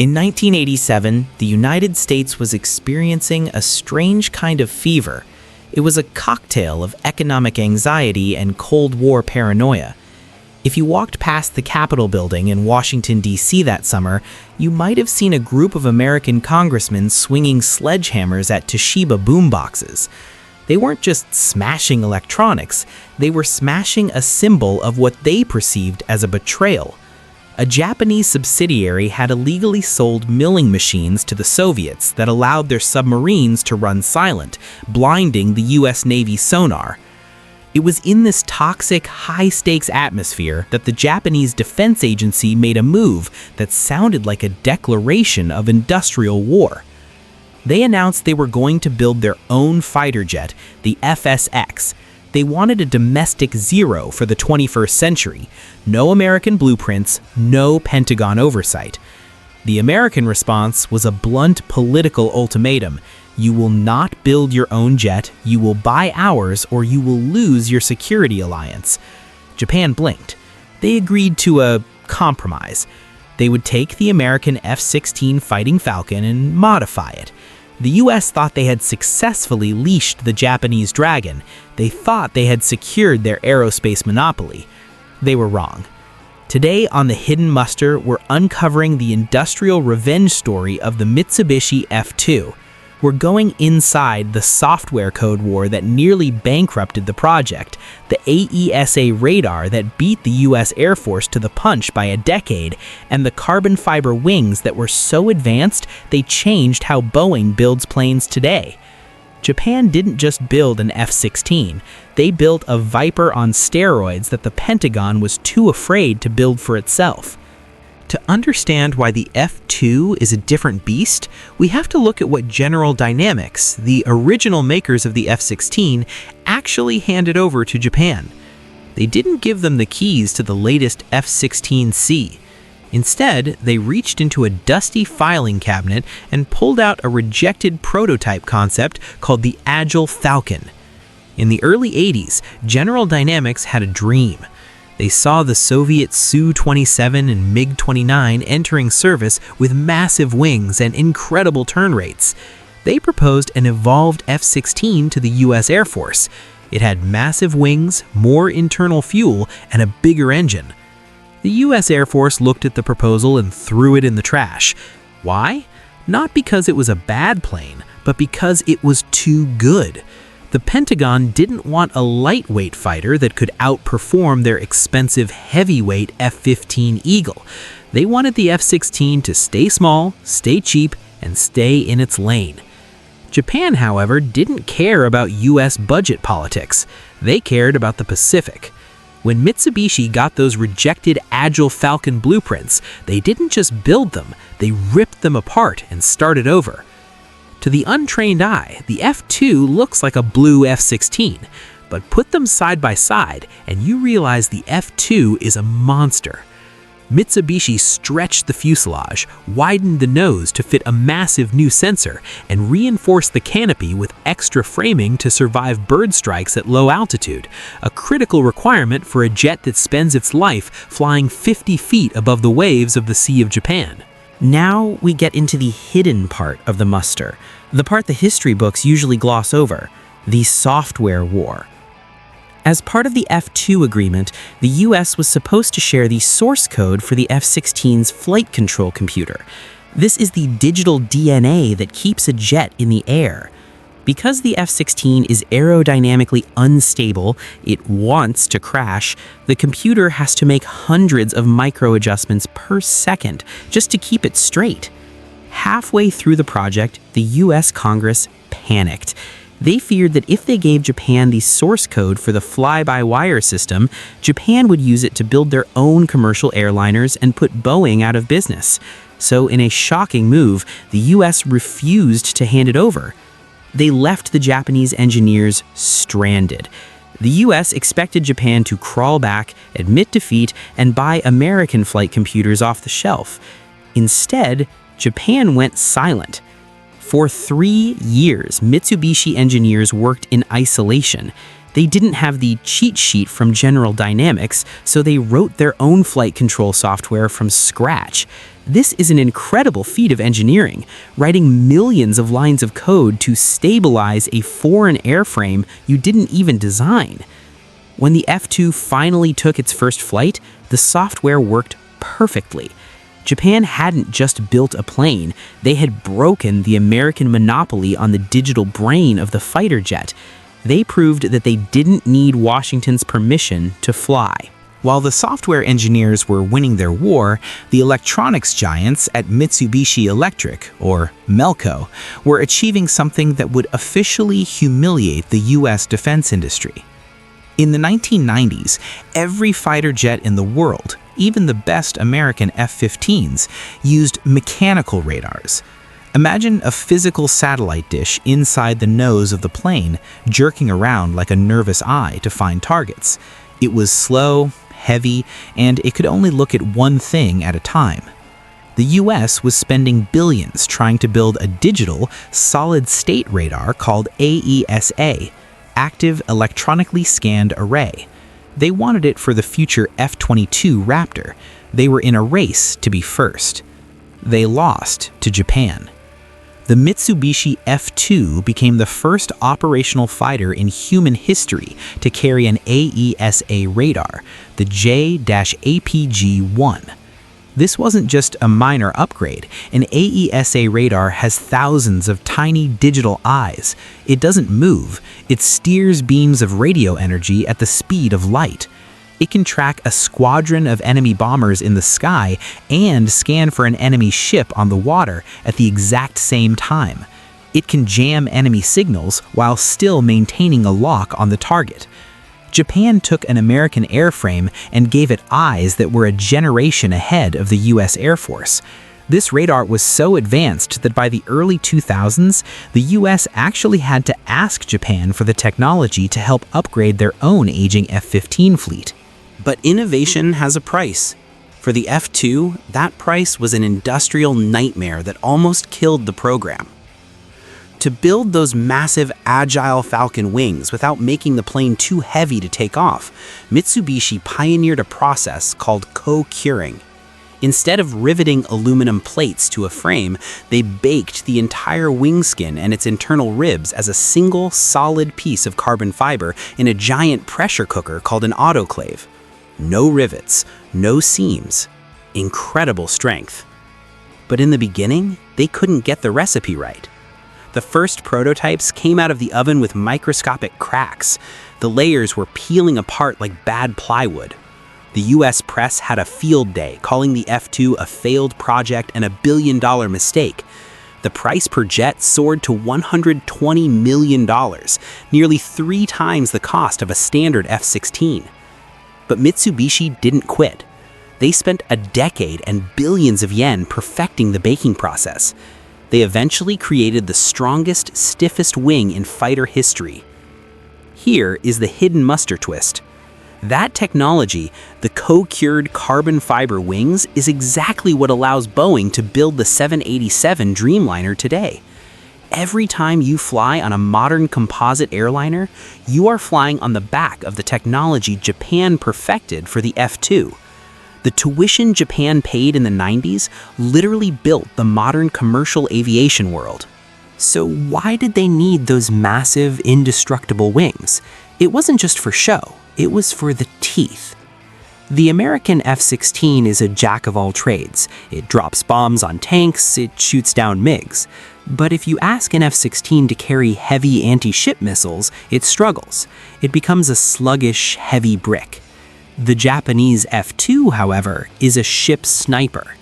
In 1987, the United States was experiencing a strange kind of fever. It was a cocktail of economic anxiety and Cold War paranoia. If you walked past the Capitol building in Washington, D.C. that summer, you might have seen a group of American congressmen swinging sledgehammers at Toshiba boomboxes. They weren't just smashing electronics, they were smashing a symbol of what they perceived as a betrayal. A Japanese subsidiary had illegally sold milling machines to the Soviets that allowed their submarines to run silent, blinding the U.S. Navy sonar. It was in this toxic, high-stakes atmosphere that the Japanese Defense Agency made a move that sounded like a declaration of industrial war. They announced they were going to build their own fighter jet, the FSX. They wanted a domestic zero for the 21st century. No American blueprints, no Pentagon oversight. The American response was a blunt political ultimatum. You will not build your own jet, you will buy ours, or you will lose your security alliance. Japan blinked. They agreed to a compromise. They would take the American F-16 Fighting Falcon and modify it. The U.S. thought they had successfully leashed the Japanese Dragon. They thought they had secured their aerospace monopoly. They were wrong. Today on The Hidden Muster, we're uncovering the industrial revenge story of the Mitsubishi F-2. We're going inside the software code war that nearly bankrupted the project, the AESA radar that beat the U.S. Air Force to the punch by a decade, and the carbon fiber wings that were so advanced they changed how Boeing builds planes today. Japan didn't just build an F-16, they built a Viper on steroids that the Pentagon was too afraid to build for itself. To understand why the F-2 is a different beast, we have to look at what General Dynamics, the original makers of the F-16, actually handed over to Japan. They didn't give them the keys to the latest F-16C. Instead, they reached into a dusty filing cabinet and pulled out a rejected prototype concept called the Agile Falcon. In the early 80s, General Dynamics had a dream. They saw the Soviet Su-27 and MiG-29 entering service with massive wings and incredible turn rates. They proposed an evolved F-16 to the U.S. Air Force. It had massive wings, more internal fuel, and a bigger engine. The U.S. Air Force looked at the proposal and threw it in the trash. Why? Not because it was a bad plane, but because it was too good. The Pentagon didn't want a lightweight fighter that could outperform their expensive heavyweight F-15 Eagle. They wanted the F-16 to stay small, stay cheap, and stay in its lane. Japan, however, didn't care about U.S. budget politics. They cared about the Pacific. When Mitsubishi got those rejected Agile Falcon blueprints, they didn't just build them, they ripped them apart and started over. To the untrained eye, the F-2 looks like a blue F-16, but put them side by side and you realize the F-2 is a monster. Mitsubishi stretched the fuselage, widened the nose to fit a massive new sensor, and reinforced the canopy with extra framing to survive bird strikes at low altitude, a critical requirement for a jet that spends its life flying 50 feet above the waves of the Sea of Japan. Now we get into the hidden part of the muster, the part the history books usually gloss over, the software war. As part of the F-2 agreement, the U.S. was supposed to share the source code for the F-16's flight control computer. This is the digital DNA that keeps a jet in the air. Because the F-16 is aerodynamically unstable, it wants to crash, the computer has to make hundreds of micro-adjustments per second just to keep it straight. Halfway through the project, the U.S. Congress panicked. They feared that if they gave Japan the source code for the fly-by-wire system, Japan would use it to build their own commercial airliners and put Boeing out of business. So in a shocking move, the U.S. refused to hand it over. They left the Japanese engineers stranded. The U.S. expected Japan to crawl back, admit defeat, and buy American flight computers off the shelf. Instead, Japan went silent. For 3 years, Mitsubishi engineers worked in isolation. They didn't have the cheat sheet from General Dynamics, so they wrote their own flight control software from scratch. This is an incredible feat of engineering, writing millions of lines of code to stabilize a foreign airframe you didn't even design. When the F-2 finally took its first flight, the software worked perfectly. Japan hadn't just built a plane, they had broken the American monopoly on the digital brain of the fighter jet. They proved that they didn't need Washington's permission to fly. While the software engineers were winning their war, the electronics giants at Mitsubishi Electric, or Melco, were achieving something that would officially humiliate the U.S. defense industry. In the 1990s, every fighter jet in the world, even the best American F-15s, used mechanical radars. Imagine a physical satellite dish inside the nose of the plane, jerking around like a nervous eye to find targets. It was slow, heavy, and it could only look at one thing at a time. The US was spending billions trying to build a digital, solid-state radar called AESA, Active Electronically Scanned Array. They wanted it for the future F-22 Raptor. They were in a race to be first. They lost to Japan. The Mitsubishi F-2 became the first operational fighter in human history to carry an AESA radar, the J-APG-1. This wasn't just a minor upgrade. An AESA radar has thousands of tiny digital eyes. It doesn't move. It steers beams of radio energy at the speed of light. It can track a squadron of enemy bombers in the sky and scan for an enemy ship on the water at the exact same time. It can jam enemy signals while still maintaining a lock on the target. Japan took an American airframe and gave it eyes that were a generation ahead of the US Air Force. This radar was so advanced that by the early 2000s, the US actually had to ask Japan for the technology to help upgrade their own aging F-15 fleet. But innovation has a price. For the F-2, that price was an industrial nightmare that almost killed the program. To build those massive, agile Falcon wings without making the plane too heavy to take off, Mitsubishi pioneered a process called co-curing. Instead of riveting aluminum plates to a frame, they baked the entire wing skin and its internal ribs as a single, solid piece of carbon fiber in a giant pressure cooker called an autoclave. No rivets, no seams. Incredible strength. But in the beginning, they couldn't get the recipe right. The first prototypes came out of the oven with microscopic cracks. The layers were peeling apart like bad plywood. The US press had a field day, calling the F-2 a failed project and a billion-dollar mistake. The price per jet soared to $120 million, nearly 3 times the cost of a standard F-16. But Mitsubishi didn't quit. They spent a decade and billions of yen perfecting the baking process. They eventually created the strongest, stiffest wing in fighter history. Here is the hidden muster twist. That technology, the co-cured carbon fiber wings, is exactly what allows Boeing to build the 787 Dreamliner today. Every time you fly on a modern composite airliner, you are flying on the back of the technology Japan perfected for the F-2. The tuition Japan paid in the 90s literally built the modern commercial aviation world. So why did they need those massive, indestructible wings? It wasn't just for show, it was for the teeth. The American F-16 is a jack of all trades. It drops bombs on tanks, it shoots down MiGs. But if you ask an F-16 to carry heavy anti-ship missiles, it struggles. It becomes a sluggish, heavy brick. The Japanese F-2, however, is a ship sniper.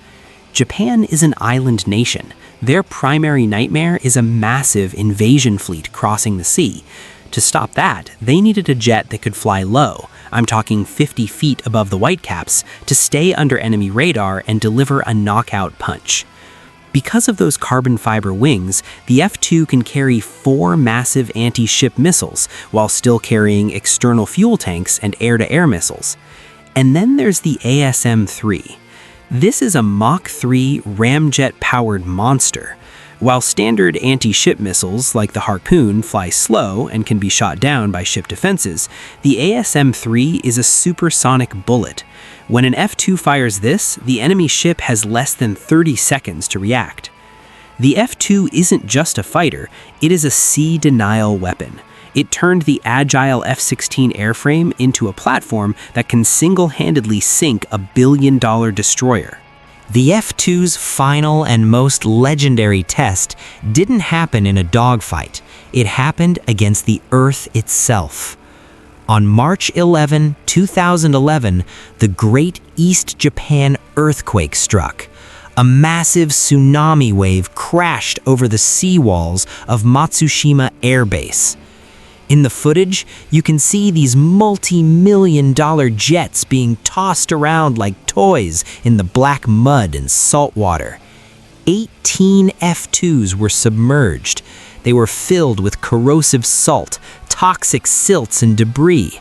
Japan is an island nation. Their primary nightmare is a massive invasion fleet crossing the sea. To stop that, they needed a jet that could fly low, I'm talking 50 feet above the Whitecaps, to stay under enemy radar and deliver a knockout punch. Because of those carbon fiber wings, the F-2 can carry 4 massive anti-ship missiles while still carrying external fuel tanks and air-to-air missiles. And then there's the ASM-3. This is a Mach 3 ramjet-powered monster. While standard anti-ship missiles like the Harpoon fly slow and can be shot down by ship defenses, the ASM-3 is a supersonic bullet. When an F-2 fires this, the enemy ship has less than 30 seconds to react. The F-2 isn't just a fighter, it is a sea denial weapon. It turned the agile F-16 airframe into a platform that can single-handedly sink a billion-dollar destroyer. The F-2's final and most legendary test didn't happen in a dogfight. It happened against the Earth itself. On March 11, 2011, the Great East Japan earthquake struck. A massive tsunami wave crashed over the seawalls of Matsushima Air Base. In the footage, you can see these multi-million-dollar jets being tossed around like toys in the black mud and salt water. 18 F-2s were submerged. They were filled with corrosive salt, toxic silts, and debris.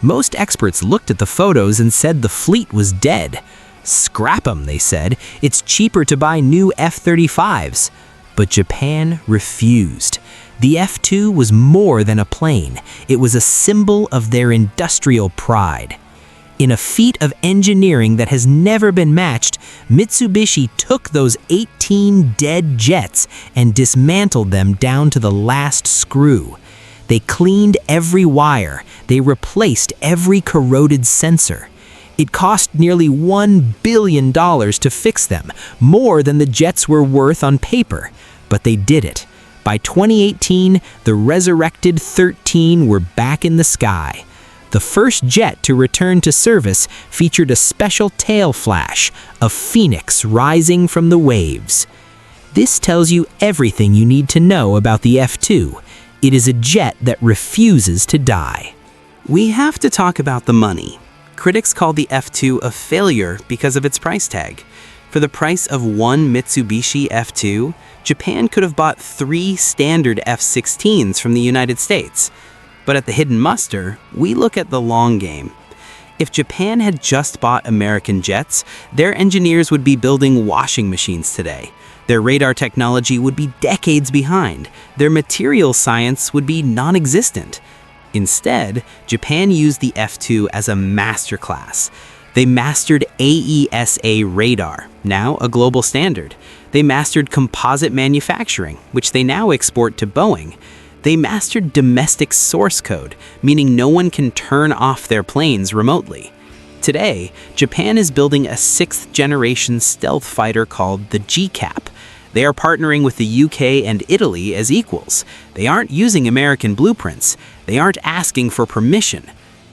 Most experts looked at the photos and said the fleet was dead. Scrap them, they said. It's cheaper to buy new F-35s. But Japan refused. The F-2 was more than a plane. It was a symbol of their industrial pride. In a feat of engineering that has never been matched, Mitsubishi took those 18 dead jets and dismantled them down to the last screw. They cleaned every wire. They replaced every corroded sensor. It cost nearly $1 billion to fix them, more than the jets were worth on paper. But they did it. By 2018, the resurrected 13 were back in the sky. The first jet to return to service featured a special tail flash, a phoenix rising from the waves. This tells you everything you need to know about the F-2. It is a jet that refuses to die. We have to talk about the money. Critics call the F-2 a failure because of its price tag. For the price of one Mitsubishi F-2, Japan could have bought 3 standard F-16s from the United States. But at the hidden muster, we look at the long game. If Japan had just bought American jets, their engineers would be building washing machines today. Their radar technology would be decades behind. Their materials science would be non-existent. Instead, Japan used the F-2 as a masterclass. They mastered AESA radar, now a global standard. They mastered composite manufacturing, which they now export to Boeing. They mastered domestic source code, meaning no one can turn off their planes remotely. Today, Japan is building a 6th-generation stealth fighter called the GCAP. They are partnering with the UK and Italy as equals. They aren't using American blueprints. They aren't asking for permission.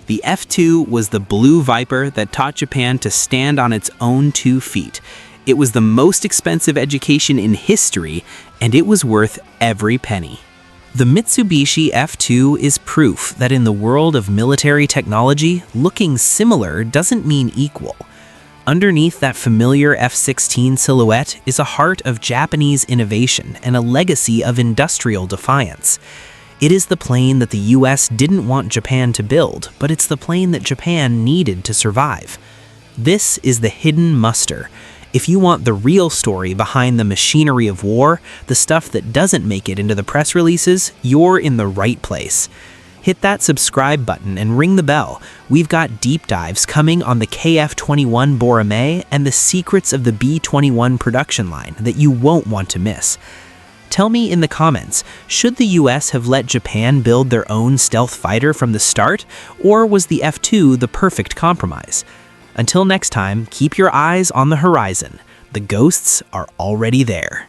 The F-2 was the Blue Viper that taught Japan to stand on its own 2 feet. It was the most expensive education in history, and it was worth every penny. The Mitsubishi F-2 is proof that in the world of military technology, looking similar doesn't mean equal. Underneath that familiar F-16 silhouette is a heart of Japanese innovation and a legacy of industrial defiance. It is the plane that the US didn't want Japan to build, but it's the plane that Japan needed to survive. This is the hidden muster. If you want the real story behind the machinery of war, the stuff that doesn't make it into the press releases, you're in the right place. Hit that subscribe button and ring the bell. We've got deep dives coming on the KF-21 Borame and the secrets of the B-21 production line that you won't want to miss. Tell me in the comments, should the US have let Japan build their own stealth fighter from the start, or was the F-2 the perfect compromise? Until next time, keep your eyes on the horizon. The ghosts are already there.